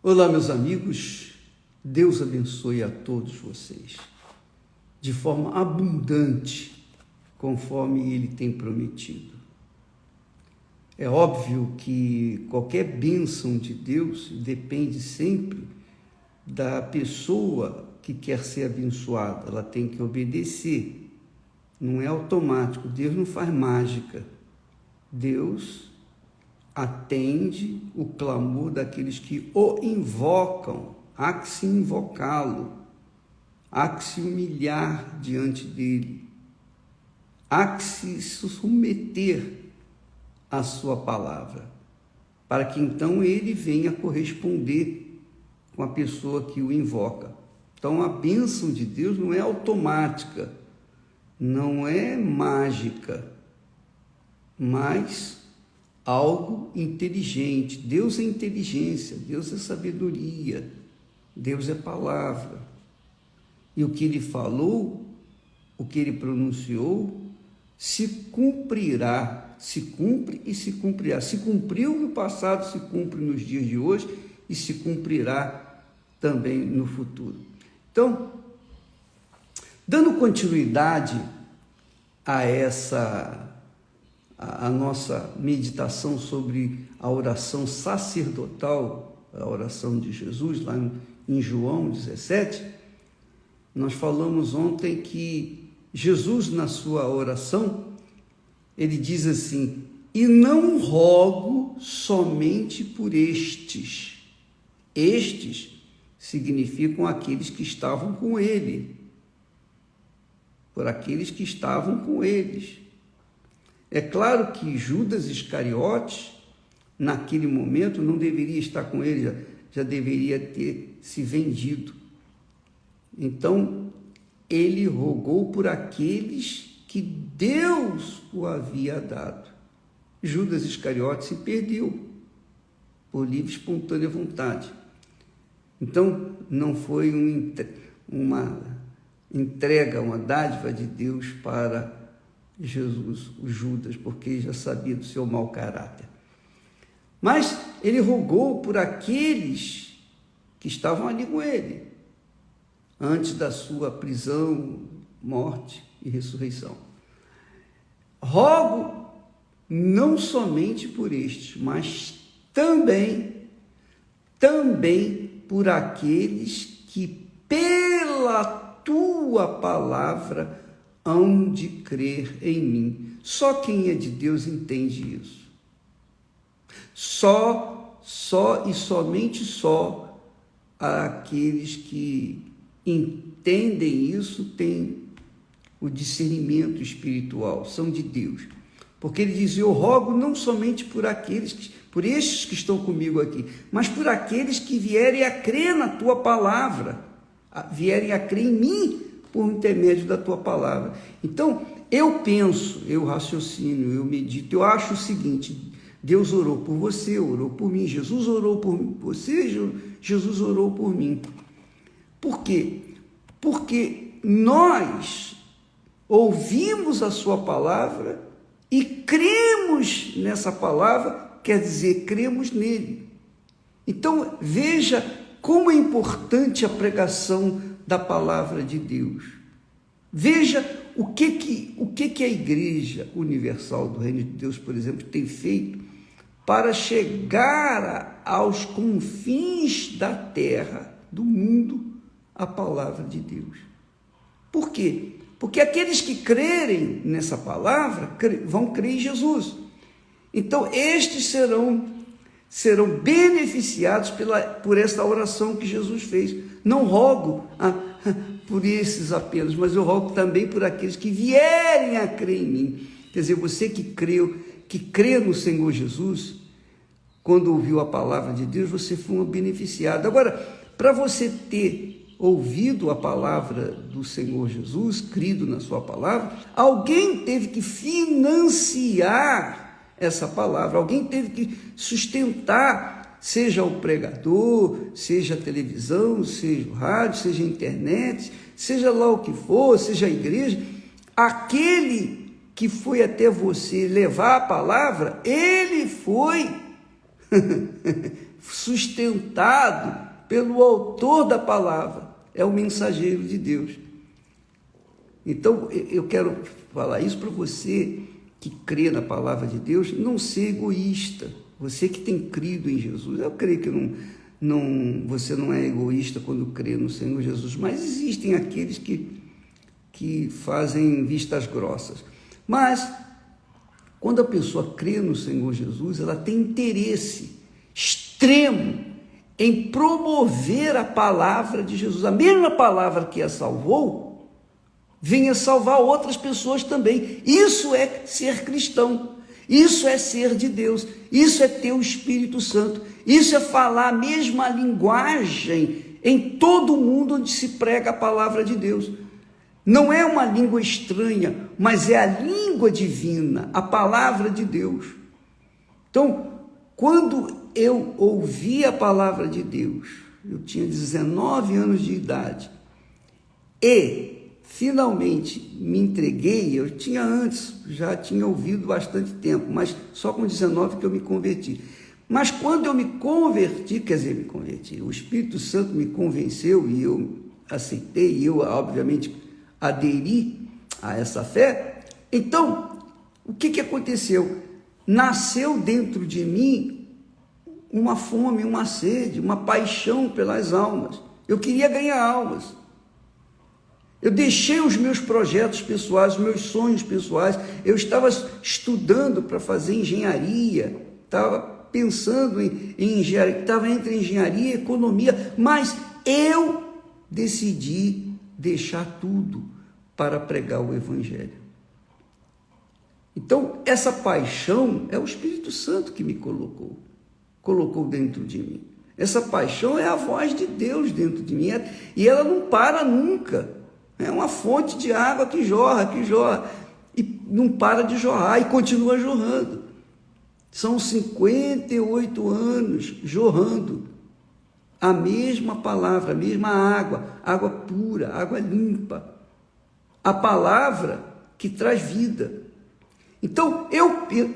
Olá, meus amigos, Deus abençoe a todos vocês de forma abundante, conforme Ele tem prometido. É óbvio que qualquer bênção de Deus depende sempre da pessoa que quer ser abençoada, ela tem que obedecer, não é automático, Deus não faz mágica, Deus atende o clamor daqueles que o invocam, há que se invocá-lo, há que se humilhar diante dele, há que se submeter à sua palavra, para que então ele venha corresponder com a pessoa que o invoca. Então a bênção de Deus não é automática, não é mágica, mas algo inteligente. Deus é inteligência, Deus é sabedoria, Deus é palavra. E o que Ele falou, o que Ele pronunciou, se cumprirá, se cumpre e se cumprirá. Se cumpriu no passado, se cumpre nos dias de hoje e se cumprirá também no futuro. Então, dando continuidade a a nossa meditação sobre a oração sacerdotal, a oração de Jesus, lá em João 17, nós falamos ontem que Jesus, na sua oração, ele diz assim: e não rogo somente por estes. Estes significam aqueles que estavam com ele, por aqueles que estavam com eles. É claro que Judas Iscariotes, naquele momento, não deveria estar com ele, já deveria ter se vendido. Então, ele rogou por aqueles que Deus o havia dado. Judas Iscariotes se perdeu por livre e espontânea vontade. Então, não foi uma entrega, uma dádiva de Deus para Jesus, o Judas, porque já sabia do seu mau caráter. Mas ele rogou por aqueles que estavam ali com ele, antes da sua prisão, morte e ressurreição. Rogo não somente por estes, mas também por aqueles que pela tua palavra hão de crer em mim. Só quem é de Deus entende isso. Só e somente só aqueles que entendem isso têm o discernimento espiritual, são de Deus. Porque ele diz: eu rogo não somente por estes que estão comigo aqui, mas por aqueles que vierem a crer na tua palavra, vierem a crer em mim por intermédio da tua palavra. Então, eu penso, eu raciocínio, eu medito, eu acho o seguinte: Deus orou por você, orou por mim, Jesus orou por você, Jesus orou por mim. Por quê? Porque nós ouvimos a sua palavra e cremos nessa palavra, quer dizer, cremos nele. Então, veja como é importante a pregação da palavra de Deus. Veja o que a Igreja Universal do Reino de Deus, por exemplo, tem feito para chegar aos confins da terra, do mundo, a palavra de Deus. Por quê? Porque aqueles que crerem nessa palavra vão crer em Jesus. Então, estes serão beneficiados por esta oração que Jesus fez. Não rogo por esses apenas, mas eu rogo também por aqueles que vierem a crer em mim. Quer dizer, você que crê no Senhor Jesus, quando ouviu a palavra de Deus, você foi um beneficiado. Agora, para você ter ouvido a palavra do Senhor Jesus, crido na sua palavra, alguém teve que financiar essa palavra, alguém teve que sustentar, seja o pregador, seja a televisão, seja o rádio, seja a internet, seja lá o que for, seja a igreja, aquele que foi até você levar a palavra, ele foi sustentado pelo autor da palavra, é o mensageiro de Deus. Então, eu quero falar isso para você que crê na palavra de Deus, não ser egoísta. Você que tem crido em Jesus, eu creio que você não é egoísta quando crê no Senhor Jesus, mas existem aqueles que fazem vistas grossas. Mas, quando a pessoa crê no Senhor Jesus, ela tem interesse extremo em promover a palavra de Jesus. A mesma palavra que a salvou, venha salvar outras pessoas também. Isso é ser cristão, isso é ser de Deus, isso é ter o Espírito Santo, isso é falar a mesma linguagem em todo o mundo onde se prega a palavra de Deus. Não é uma língua estranha, mas é a língua divina, a palavra de Deus. Então, quando eu ouvi a palavra de Deus, eu tinha 19 anos de idade, e finalmente me entreguei. Eu tinha antes, já tinha ouvido bastante tempo, mas só com 19 que eu me converti. Mas quando eu me converti, o Espírito Santo me convenceu e eu aceitei, e eu obviamente aderi a essa fé. Então, o que aconteceu? Nasceu dentro de mim uma fome, uma sede, uma paixão pelas almas. Eu queria ganhar almas. Eu deixei os meus projetos pessoais, os meus sonhos pessoais. Eu estava estudando para fazer engenharia, estava pensando em engenharia, estava entre engenharia e economia, mas eu decidi deixar tudo para pregar o Evangelho. Então, essa paixão é o Espírito Santo que me colocou dentro de mim. Essa paixão é a voz de Deus dentro de mim, e ela não para nunca. É uma fonte de água que jorra, e não para de jorrar, e continua jorrando. São 58 anos jorrando a mesma palavra, a mesma água pura, água limpa. A palavra que traz vida. Então,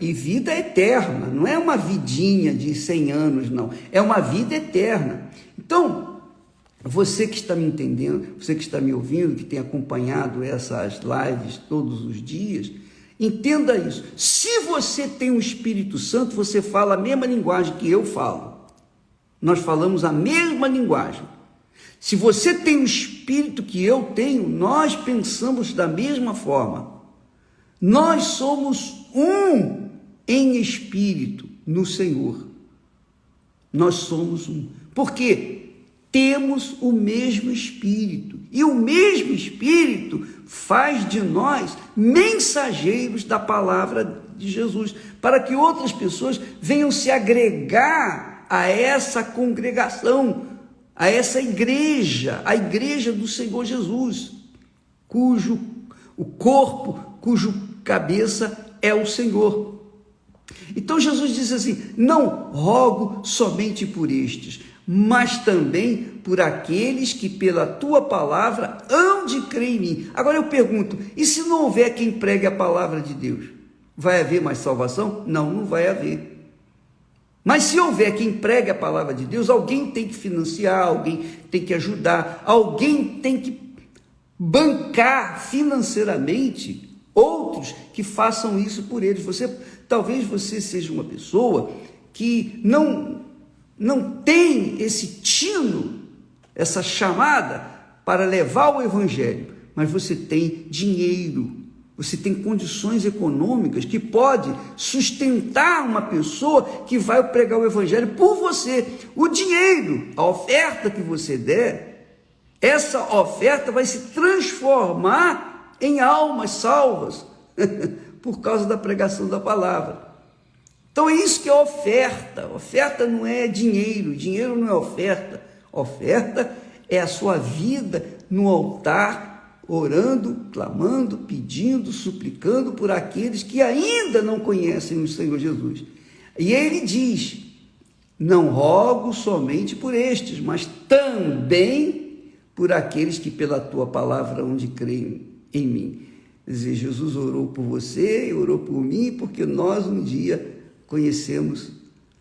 e vida eterna, não é uma vidinha de 100 anos, não. É uma vida eterna. Então, você que está me entendendo, você que está me ouvindo, que tem acompanhado essas lives todos os dias, entenda isso. Se você tem o Espírito Santo, você fala a mesma linguagem que eu falo. Nós falamos a mesma linguagem. Se você tem o Espírito que eu tenho, nós pensamos da mesma forma. Nós somos um em espírito no Senhor. Nós somos um. Por quê? Temos o mesmo Espírito, e o mesmo Espírito faz de nós mensageiros da palavra de Jesus, para que outras pessoas venham se agregar a essa congregação, a essa igreja, a igreja do Senhor Jesus, cujo cabeça é o Senhor. Então Jesus disse assim: não rogo somente por estes, mas também por aqueles que pela tua palavra hão de crer em mim. Agora eu pergunto, e se não houver quem pregue a palavra de Deus? Vai haver mais salvação? Não, não vai haver. Mas se houver quem pregue a palavra de Deus, alguém tem que financiar, alguém tem que ajudar, alguém tem que bancar financeiramente outros que façam isso por eles. Talvez você seja uma pessoa que não tem esse tino, essa chamada para levar o Evangelho, mas você tem dinheiro, você tem condições econômicas que pode sustentar uma pessoa que vai pregar o Evangelho por você. O dinheiro, a oferta que você der, essa oferta vai se transformar em almas salvas por causa da pregação da palavra. Então é isso que é oferta. Oferta não é dinheiro, dinheiro não é oferta. Oferta é a sua vida no altar, orando, clamando, pedindo, suplicando por aqueles que ainda não conhecem o Senhor Jesus. E ele diz: não rogo somente por estes, mas também por aqueles que pela tua palavra hão de crer em mim. Quer dizer, Jesus orou por você e orou por mim, porque nós um dia conhecemos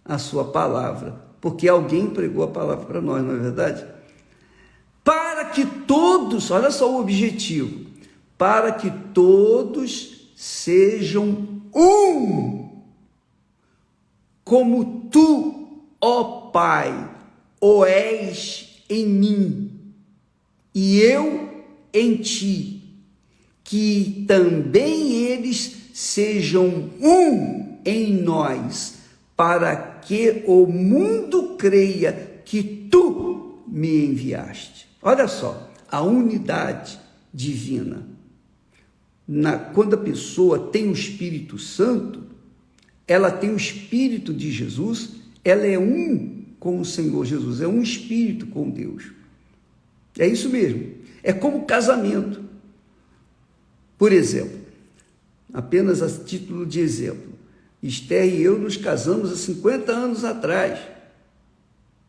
a sua palavra, porque alguém pregou a palavra para nós, não é verdade? Para que todos, olha só o objetivo, para que todos sejam um, como tu, ó Pai, o és em mim, e eu em ti, que também eles sejam um em nós, para que o mundo creia que tu me enviaste. Olha só, a unidade divina. Quando a pessoa tem o Espírito Santo, ela tem o Espírito de Jesus, ela é um com o Senhor Jesus, é um Espírito com Deus. É isso mesmo, é como casamento. Por exemplo, apenas a título de exemplo, Esther e eu nos casamos há 50 anos atrás.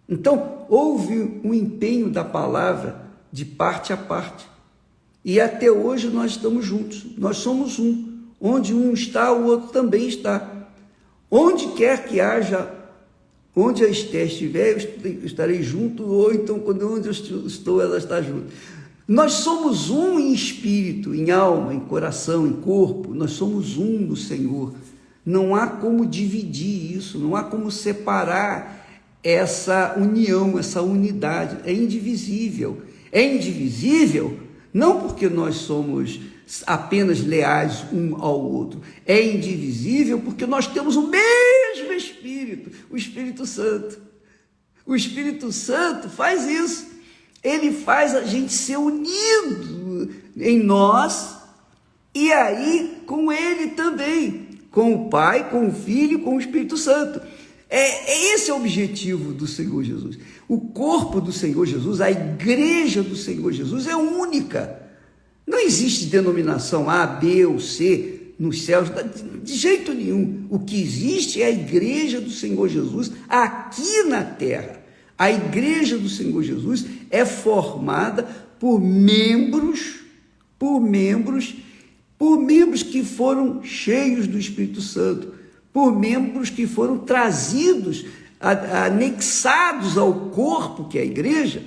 Então, houve um empenho da palavra de parte a parte. E até hoje nós estamos juntos, nós somos um. Onde um está, o outro também está. Onde quer que haja, onde a Esther estiver, eu estarei junto, ou então, onde eu estou, ela está junto. Nós somos um em espírito, em alma, em coração, em corpo, nós somos um no Senhor. Não há como dividir isso, não há como separar essa união, essa unidade, é indivisível. É indivisível não porque nós somos apenas leais um ao outro, é indivisível porque nós temos o mesmo Espírito, o Espírito Santo. O Espírito Santo faz isso, ele faz a gente ser unido em nós e aí com ele também, com o Pai, com o Filho, com o Espírito Santo. Esse é o objetivo do Senhor Jesus. O corpo do Senhor Jesus, a igreja do Senhor Jesus é única. Não existe denominação A, B ou C nos céus, de jeito nenhum. O que existe é a igreja do Senhor Jesus aqui na terra. A igreja do Senhor Jesus é formada por membros que foram cheios do Espírito Santo, por membros que foram trazidos, anexados ao corpo, que é a igreja,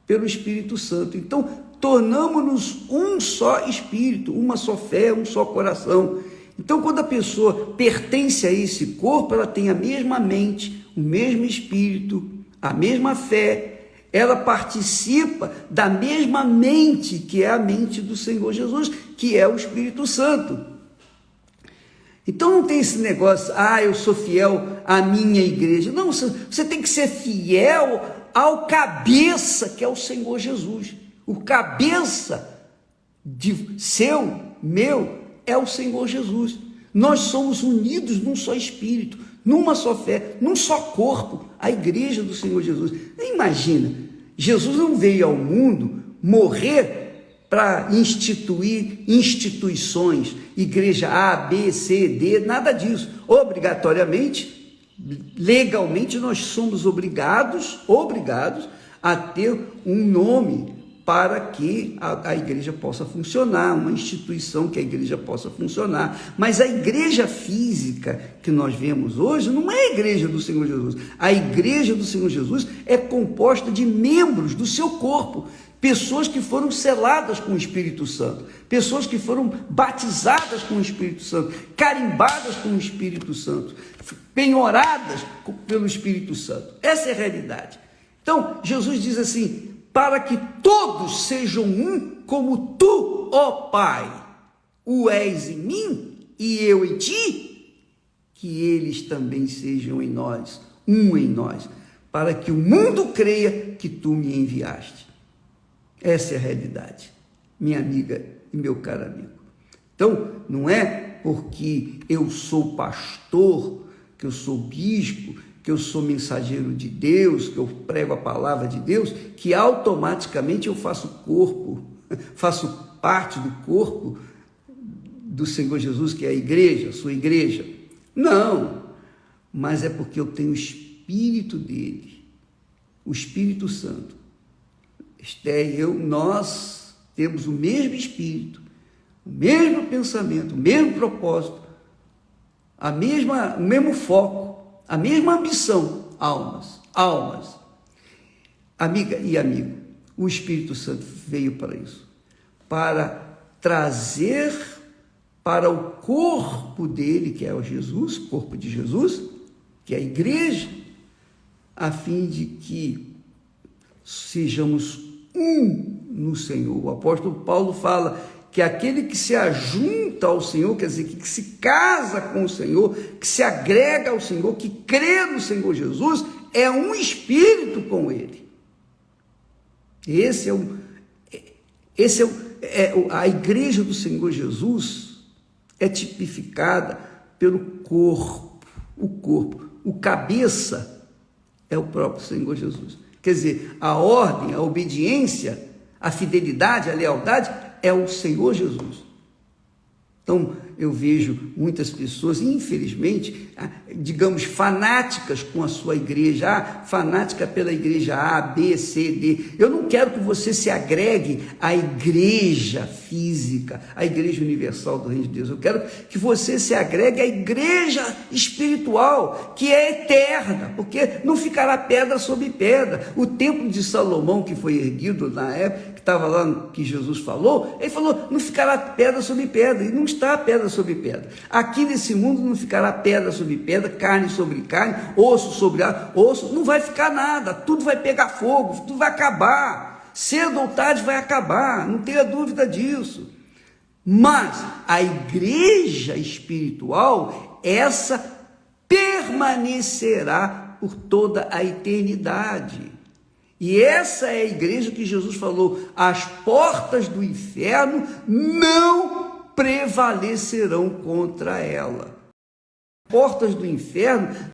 pelo Espírito Santo. Então, tornamos-nos um só Espírito, uma só fé, um só coração. Então, quando a pessoa pertence a esse corpo, ela tem a mesma mente, o mesmo Espírito, a mesma fé, ela participa da mesma mente, que é a mente do Senhor Jesus, que é o Espírito Santo. Então não tem esse negócio, eu sou fiel à minha igreja. Não, você tem que ser fiel ao cabeça, que é o Senhor Jesus. O cabeça meu, é o Senhor Jesus. Nós somos unidos num só Espírito, numa só fé, num só corpo, a igreja do Senhor Jesus. Imagina, Jesus não veio ao mundo morrer para instituir instituições, igreja A, B, C, D, nada disso. Obrigatoriamente, legalmente, nós somos obrigados a ter um nome para que a igreja possa funcionar, uma instituição que a igreja possa funcionar. Mas a igreja física que nós vemos hoje não é a igreja do Senhor Jesus. A igreja do Senhor Jesus é composta de membros do seu corpo, pessoas que foram seladas com o Espírito Santo, pessoas que foram batizadas com o Espírito Santo, carimbadas com o Espírito Santo, penhoradas pelo Espírito Santo. Essa é a realidade. Então, Jesus diz assim, para que todos sejam um, como tu, ó Pai, o és em mim e eu em ti, que eles também sejam em nós, um em nós, para que o mundo creia que tu me enviaste. Essa é a realidade, minha amiga e meu caro amigo. Então, não é porque eu sou pastor, que eu sou bispo, que eu sou mensageiro de Deus, que eu prego a palavra de Deus, que automaticamente eu faço parte do corpo do Senhor Jesus, que é a igreja, a sua igreja. Não, mas é porque eu tenho o Espírito dele, o Espírito Santo. Esther e eu, nós temos o mesmo Espírito, o mesmo pensamento, o mesmo propósito, o mesmo foco, a mesma ambição, almas. almas. Amiga e amigo, o Espírito Santo veio para isso, para trazer para o corpo dele, que é o Jesus, o corpo de Jesus, que é a igreja, a fim de que sejamos um no Senhor. O apóstolo Paulo fala que aquele que se ajunta ao Senhor, quer dizer, que se casa com o Senhor, que se agrega ao Senhor, que crê no Senhor Jesus, é um espírito com ele. A igreja do Senhor Jesus é tipificada pelo corpo, o cabeça é o próprio Senhor Jesus. Quer dizer, a ordem, a obediência, a fidelidade, a lealdade é o Senhor Jesus. Então, eu vejo muitas pessoas, infelizmente, digamos, fanáticas com a sua igreja, fanática pela igreja A, B, C, D. Eu não quero que você se agregue à igreja física, à igreja universal do Reino de Deus. Eu quero que você se agregue à igreja espiritual, que é eterna, porque não ficará pedra sobre pedra. O templo de Salomão, que foi erguido na época, que estava lá, que Jesus falou, ele falou, não ficará pedra sobre pedra, e não está pedra sobre pedra. Aqui nesse mundo não ficará pedra sobre pedra, carne sobre carne, osso sobre osso, não vai ficar nada, tudo vai pegar fogo, tudo vai acabar, cedo ou tarde vai acabar, não tenha dúvida disso. Mas a igreja espiritual, essa permanecerá por toda a eternidade. E essa é a igreja que Jesus falou, as portas do inferno não prevalecerão contra ela. Portas do inferno